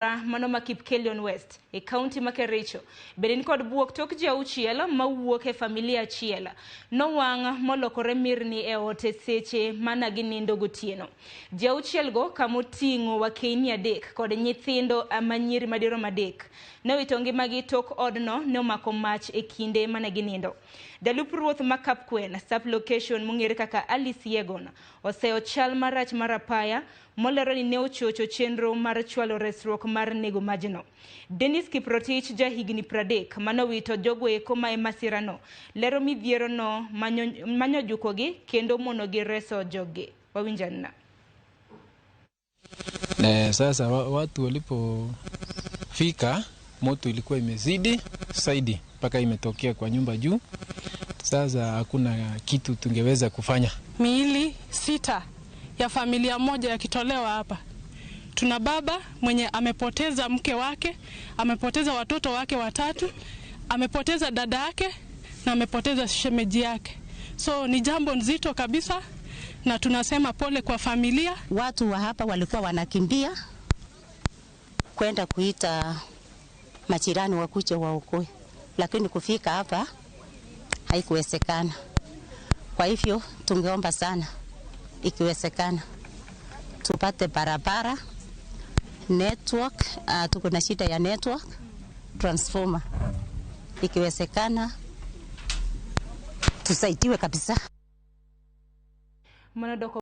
mano ma Kipkelion West e kaunti ma Kericho bedin kod buok tok jauchiel mawuok e familia achiel nowang' molokore mirni e ote seche mana ginindo gotieno. Jauchiel go kamoting'o wakeni adek kod nyithindo manyiri madirom adek ne wito ngimagi tok odno ne omako mach e kinde mana ginindo. Dalup ruoth ma Kapkwen sub location mong'ere kaka Alice Yegon oseo chal marach marapaya molero ni ne ochocho chenro mar chwalo resruok mar nego majno. Dennis Kiprotich jahigni 30 manowito jogoeko ma masirano lero midhiero no manyo jukogi kendo mono gi reso joge. Wawinjana. Sasa watu walipofika moto ilikuwa imezidi zaidi mpaka imetokea kwa nyumba juu. Sasa hakuna kitu tungeweza kufanya. Miili 6 ya familia moja yakitolewa hapa. Tuna baba mwenye amepoteza mke wake, amepoteza watoto wake 3, amepoteza dada yake na amepoteza shemeji yake. So ni jambo nzito kabisa na tunasema pole kwa familia. Watu wa hapa walikuwa wanakimbia kwenda kuita majirani wakuje waokoe, lakini kufika hapa haikuwezekana. Kwa hivyo tungeomba sana ikiwezekana tupate barabara, network, tuko na shida ya network, transformer. Ikiwezekana tusaidiwe kabisa.